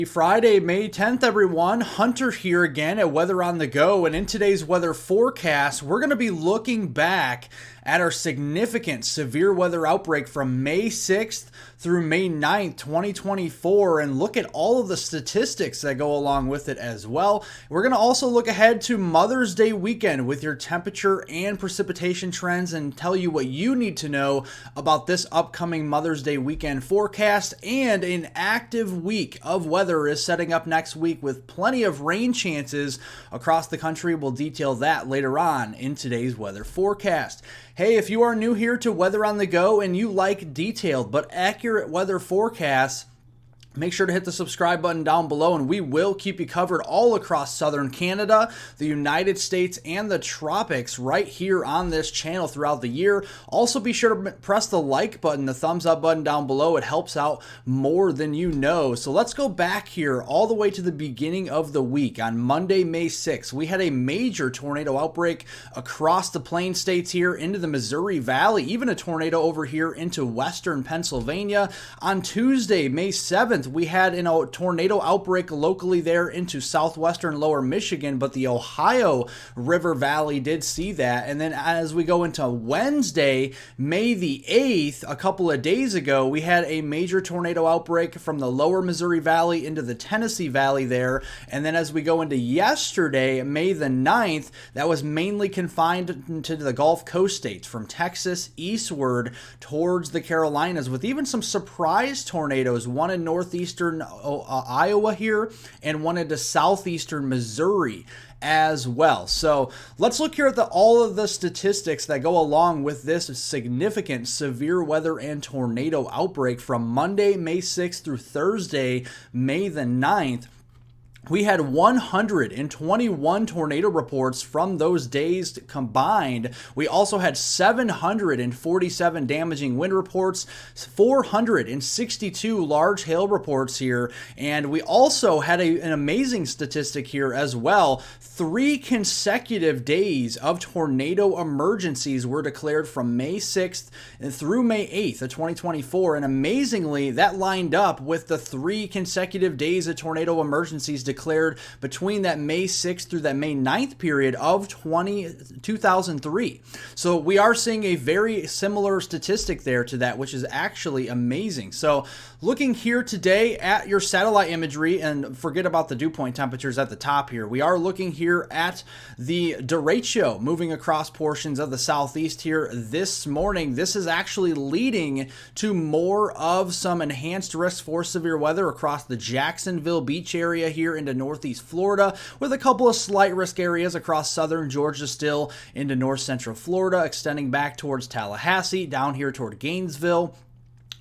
Friday, May 10th, everyone. Hunter here again at Weather on the Go. And in today's weather forecast, we're going to be looking back at our significant severe weather outbreak from May 6th through May 9th, 2024, and look at all of the statistics that go along with it as well. We're going to also look ahead to Mother's Day weekend with your temperature and precipitation trends and tell you what you need to know about this upcoming Mother's Day weekend forecast. And an active week of weather is setting up next week with plenty of rain chances across the country. We'll detail that later on in today's weather forecast. Hey, if you are new here to Weather on the Go and you like detailed but accurate weather forecasts, make sure to hit the subscribe button down below, and we will keep you covered all across southern Canada, the United States, and the tropics right here on this channel throughout the year. Also, be sure to press the like button, the thumbs up button down below. It helps out more than you know. So let's go back here all the way to the beginning of the week. On Monday, May 6th, we had a major tornado outbreak across the Plain States here into the Missouri Valley, even a tornado over here into western Pennsylvania. On Tuesday, May 7th, we had a tornado outbreak locally there into southwestern lower Michigan, but the Ohio River Valley did see that. And then as we go into Wednesday, May the 8th, a couple of days ago, we had a major tornado outbreak from the lower Missouri Valley into the Tennessee Valley there. And then as we go into yesterday, May the 9th, that was mainly confined to the Gulf Coast states from Texas eastward towards the Carolinas, with even some surprise tornadoes, one in northeastern Iowa here and one into southeastern Missouri as well. So let's look here at all of the statistics that go along with this significant severe weather and tornado outbreak from Monday, May 6th through Thursday, May the 9th. We had 121 tornado reports from those days combined. We also had 747 damaging wind reports, 462 large hail reports here, and we also had an amazing statistic here as well. 3 consecutive days of tornado emergencies were declared from May 6th through May 8th of 2024, and amazingly, that lined up with the 3 consecutive days of tornado emergencies declared between that May 6th through that May 9th period of 2003. So we are seeing a very similar statistic there to that, which is actually amazing. So looking here today at your satellite imagery, and forget about the dew point temperatures at the top here, we are looking here at the derecho moving across portions of the southeast here this morning. This is actually leading to more of some enhanced risk for severe weather across the Jacksonville Beach area here into northeast Florida, with a couple of slight risk areas across southern Georgia still into north central Florida, extending back towards Tallahassee, down here toward Gainesville.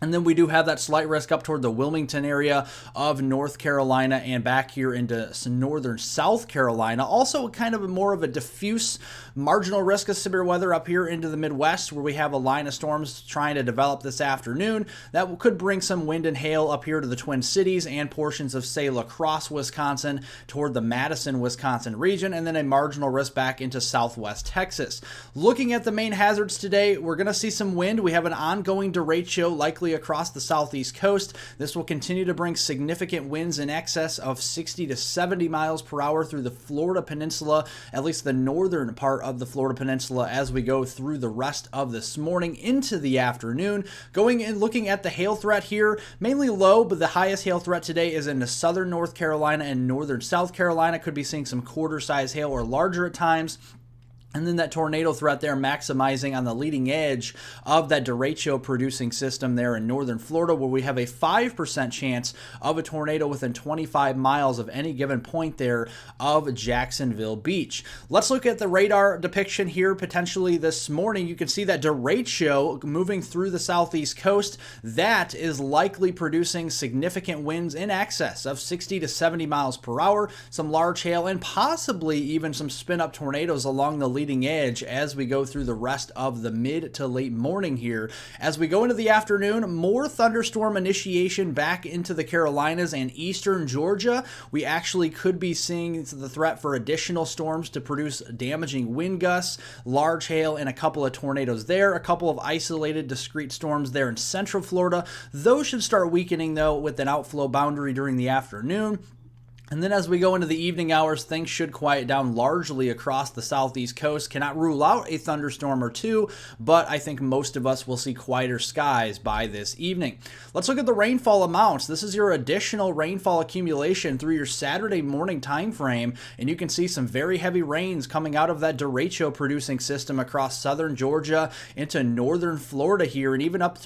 And then we do have that slight risk up toward the Wilmington area of North Carolina and back here into northern South Carolina. Also kind of more of a diffuse marginal risk of severe weather up here into the Midwest, where we have a line of storms trying to develop this afternoon that could bring some wind and hail up here to the Twin Cities and portions of, say, La Crosse, Wisconsin, toward the Madison, Wisconsin region, and then a marginal risk back into southwest Texas. Looking at the main hazards today, we're going to see some wind. We have an ongoing derecho likely across the southeast coast. This will continue to bring significant winds in excess of 60 to 70 miles per hour through the Florida Peninsula, at least the northern part of the Florida Peninsula, as we go through the rest of this morning into the afternoon. Going and looking at the hail threat here, mainly low, but the highest hail threat today is in the southern North Carolina and northern South Carolina. Could be seeing some quarter-size hail or larger at times. And then that tornado threat there maximizing on the leading edge of that derecho producing system there in northern Florida, where we have a 5% chance of a tornado within 25 miles of any given point there of Jacksonville Beach. Let's look at the radar depiction here potentially this morning. You can see that derecho moving through the southeast coast. That is likely producing significant winds in excess of 60 to 70 miles per hour, some large hail, and possibly even some spin-up tornadoes along the leading edge as we go through the rest of the mid to late morning here. As we go into the afternoon, more thunderstorm initiation back into the Carolinas and eastern Georgia. We actually could be seeing the threat for additional storms to produce damaging wind gusts, large hail, and a couple of tornadoes there. A couple of isolated discrete storms there in central Florida. Those should start weakening, though, with an outflow boundary during the afternoon. And then as we go into the evening hours, things should quiet down largely across the southeast coast. Cannot rule out a thunderstorm or two, but I think most of us will see quieter skies by this evening. Let's look at the rainfall amounts. This is your additional rainfall accumulation through your Saturday morning time frame, and you can see some very heavy rains coming out of that derecho producing system across southern Georgia into northern Florida here, and even up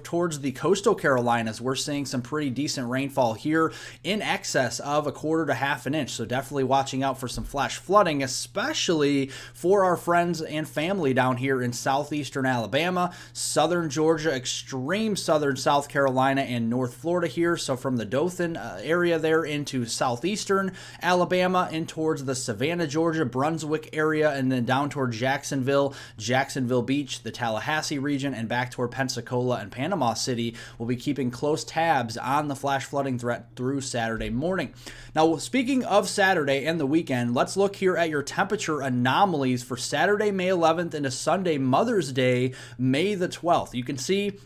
towards the coastal Carolinas. We're seeing some pretty decent rainfall here in excess of a quarter to half an inch. So definitely watching out for some flash flooding, especially for our friends and family down here in southeastern Alabama, southern Georgia, extreme southern South Carolina, and North Florida here. So from the Dothan area there into southeastern Alabama and towards the Savannah, Georgia, Brunswick area, and then down toward Jacksonville, Jacksonville Beach, the Tallahassee region, and back toward Pensacola and Panama City. We'll be keeping close tabs on the flash flooding threat through Saturday morning. Now, speaking of Saturday and the weekend, let's look here at your temperature anomalies for Saturday, May 11th into Sunday, Mother's Day, May the 12th. You can see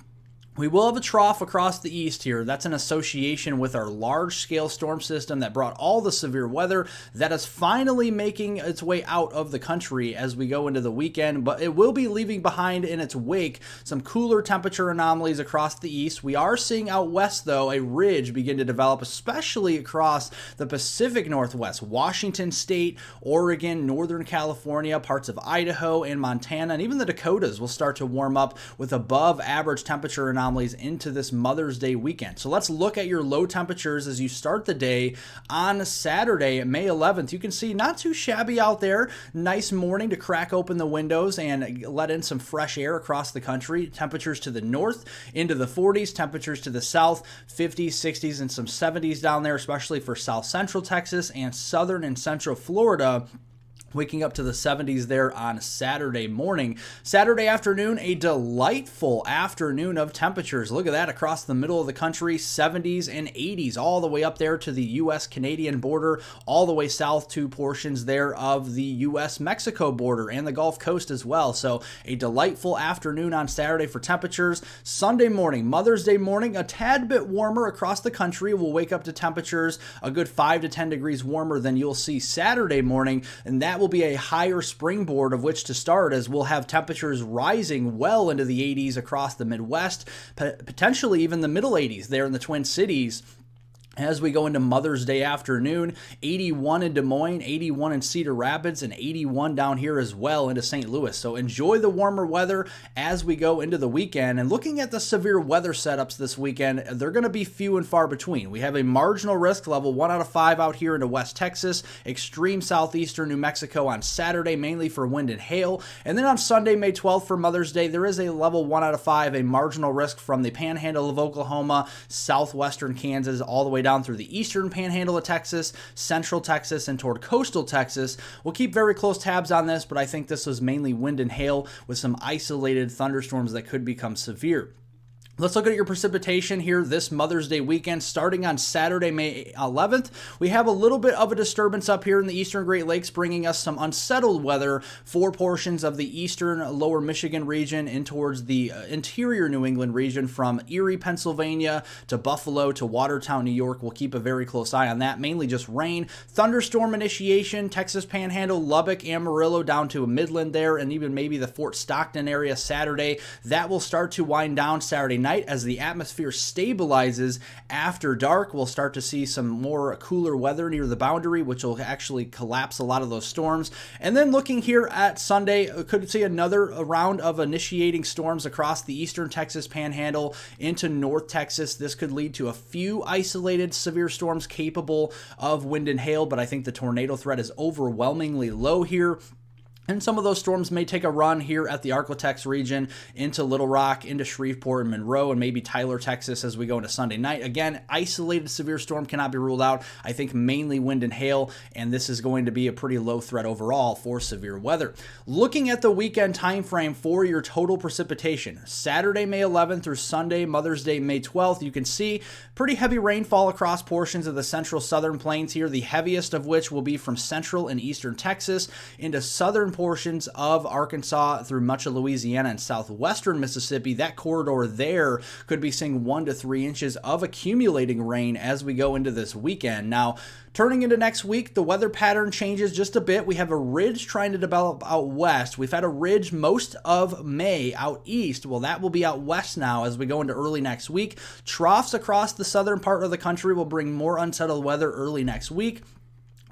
we will have a trough across the east here. That's an association with our large-scale storm system that brought all the severe weather that is finally making its way out of the country as we go into the weekend, but it will be leaving behind in its wake some cooler temperature anomalies across the east. We are seeing out west, though, a ridge begin to develop, especially across the Pacific Northwest, Washington State, Oregon, Northern California, parts of Idaho and Montana, and even the Dakotas will start to warm up with above-average temperature anomalies into this Mother's Day weekend. So let's look at your low temperatures as you start the day on Saturday, May 11th. You can see not too shabby out there. Nice morning to crack open the windows and let in some fresh air across the country. Temperatures to the north into the 40s, temperatures to the south 50s, 60s, and some 70s down there, especially for south central Texas and southern and central Florida. Waking up to the 70s there on Saturday morning. Saturday afternoon, a delightful afternoon of temperatures. Look at that across the middle of the country, 70s and 80s, all the way up there to the U.S.-Canadian border, all the way south to portions there of the U.S.-Mexico border and the Gulf Coast as well. So a delightful afternoon on Saturday for temperatures. Sunday morning, Mother's Day morning, a tad bit warmer across the country. We'll wake up to temperatures a good 5 to 10 degrees warmer than you'll see Saturday morning, and that will be a higher springboard of which to start, as we'll have temperatures rising well into the 80s across the Midwest, potentially even the middle 80s there in the Twin Cities. As we go into Mother's Day afternoon, 81 in Des Moines, 81 in Cedar Rapids, and 81 down here as well into St. Louis. So enjoy the warmer weather as we go into the weekend. And looking at the severe weather setups this weekend, they're going to be few and far between. We have a marginal risk level 1 out of 5 out here into West Texas, extreme southeastern New Mexico on Saturday, mainly for wind and hail. And then on Sunday, May 12th for Mother's Day, there is a level 1 out of 5, a marginal risk from the panhandle of Oklahoma, southwestern Kansas, all the way down through the eastern panhandle of Texas, central Texas, and toward coastal Texas. We'll keep very close tabs on this, but I think this was mainly wind and hail with some isolated thunderstorms that could become severe. Let's look at your precipitation here this Mother's Day weekend. Starting on Saturday, May 11th, we have a little bit of a disturbance up here in the eastern Great Lakes, bringing us some unsettled weather for portions of the eastern lower Michigan region and towards the interior New England region from Erie, Pennsylvania to Buffalo to Watertown, New York. We'll keep a very close eye on that. Mainly just rain. Thunderstorm initiation, Texas Panhandle, Lubbock, Amarillo down to Midland there, and even maybe the Fort Stockton area Saturday. That will start to wind down Saturday night as the atmosphere stabilizes after dark. We'll start to see some more cooler weather near the boundary, which will actually collapse a lot of those storms. And then looking here at Sunday, could see another round of initiating storms across the eastern Texas Panhandle into North Texas. This could lead to a few isolated severe storms capable of wind and hail, but I think the tornado threat is overwhelmingly low here. And some of those storms may take a run here at the Arklatex region into Little Rock, into Shreveport and Monroe, and maybe Tyler, Texas as we go into Sunday night. Again, isolated severe storm cannot be ruled out. I think mainly wind and hail, and this is going to be a pretty low threat overall for severe weather. Looking at the weekend time frame for your total precipitation, Saturday, May 11th through Sunday, Mother's Day, May 12th, you can see pretty heavy rainfall across portions of the central southern plains here, the heaviest of which will be from central and eastern Texas into southern portions of Arkansas through much of Louisiana and southwestern Mississippi. That corridor there could be seeing 1 to 3 inches of accumulating rain as we go into this weekend. Now, turning into next week, the weather pattern changes just a bit. We have a ridge trying to develop out west. We've had a ridge most of May out east. Well, that will be out west now as we go into early next week. Troughs across the southern part of the country will bring more unsettled weather early next week.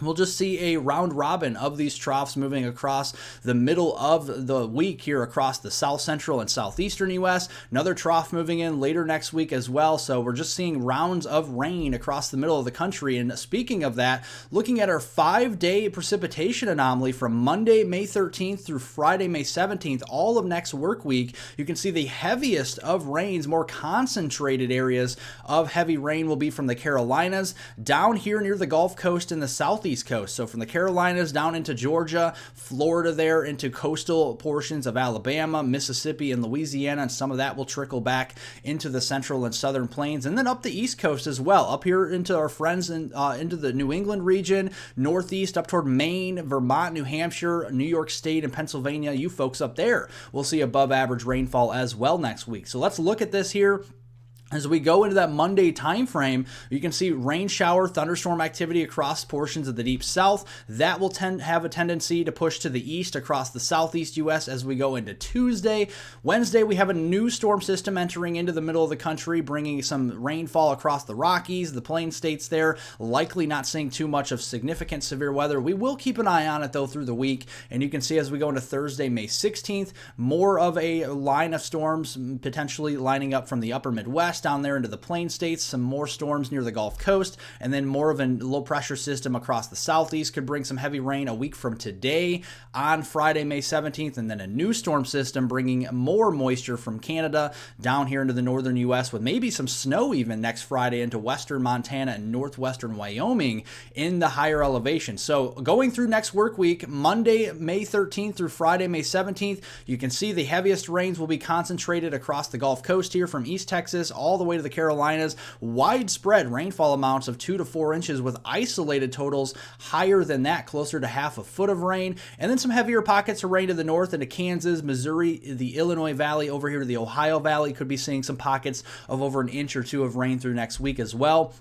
We'll just see a round robin of these troughs moving across the middle of the week here across the south central and southeastern U.S. Another trough moving in later next week as well. So we're just seeing rounds of rain across the middle of the country. And speaking of that, looking at our 5-day precipitation anomaly from Monday, May 13th through Friday, May 17th, all of next work week, you can see the heaviest of rains, more concentrated areas of heavy rain will be from the Carolinas down here near the Gulf Coast and the southeast coast. So from the Carolinas down into Georgia, Florida there into coastal portions of Alabama, Mississippi, and Louisiana, and some of that will trickle back into the central and southern plains, and then up the east coast as well, up here into our friends into the New England region, northeast up toward Maine, Vermont, New Hampshire, New York State, and Pennsylvania. You folks up there will see above average rainfall as well next week. So let's look at this here. As we go into that Monday time frame, you can see rain shower, thunderstorm activity across portions of the deep south. That will have a tendency to push to the east across the southeast U.S. as we go into Tuesday. Wednesday, we have a new storm system entering into the middle of the country, bringing some rainfall across the Rockies, the plain states there, likely not seeing too much of significant severe weather. We will keep an eye on it, though, through the week. And you can see as we go into Thursday, May 16th, more of a line of storms potentially lining up from the upper Midwest down there into the plain states, some more storms near the Gulf Coast, and then more of a low pressure system across the southeast could bring some heavy rain a week from today on Friday, May 17th, and then a new storm system bringing more moisture from Canada down here into the northern U.S. with maybe some snow even next Friday into western Montana and northwestern Wyoming in the higher elevation. So going through next work week, Monday, May 13th through Friday, May 17th, you can see the heaviest rains will be concentrated across the Gulf Coast here from East Texas all the way to the Carolinas. Widespread rainfall amounts of 2 to 4 inches with isolated totals higher than that, closer to half a foot of rain. And then some heavier pockets of rain to the north into Kansas, Missouri, the Illinois Valley, over here to the Ohio Valley. Could be seeing some pockets of over an inch or two of rain through next week as well.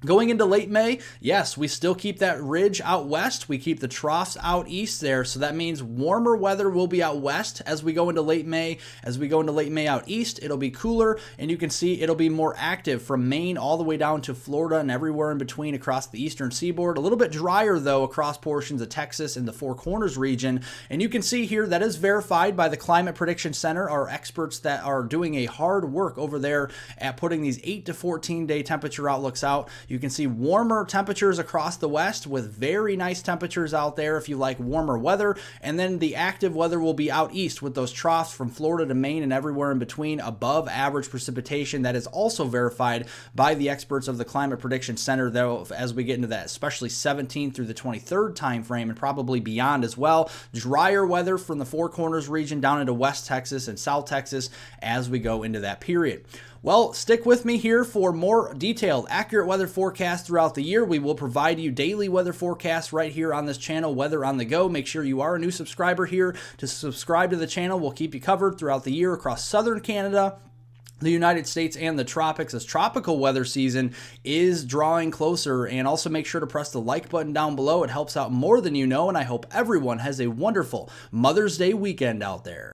Going into late May, yes, we still keep that ridge out west. We keep the troughs out east there. So that means warmer weather will be out west as we go into late May. As we go into late May out east, it'll be cooler, and you can see it'll be more active from Maine all the way down to Florida and everywhere in between across the eastern seaboard. A little bit drier, though, across portions of Texas and the Four Corners region. And you can see here that is verified by the Climate Prediction Center, our experts that are doing a hard work over there at putting these 8 to 14-day temperature outlooks out. You can see warmer temperatures across the west with very nice temperatures out there if you like warmer weather. And then the active weather will be out east with those troughs from Florida to Maine and everywhere in between, above average precipitation. That is also verified by the experts of the Climate Prediction Center, though, as we get into that, especially 17th through the 23rd time frame and probably beyond as well. Drier weather from the Four Corners region down into West Texas and South Texas as we go into that period. Well, stick with me here for more detailed, accurate weather forecasts throughout the year. We will provide you daily weather forecasts right here on this channel, Weather on the Go. Make sure you are a new subscriber here to subscribe to the channel. We'll keep you covered throughout the year across southern Canada, the United States, and the tropics, as tropical weather season is drawing closer. And also make sure to press the like button down below. It helps out more than you know, and I hope everyone has a wonderful Mother's Day weekend out there.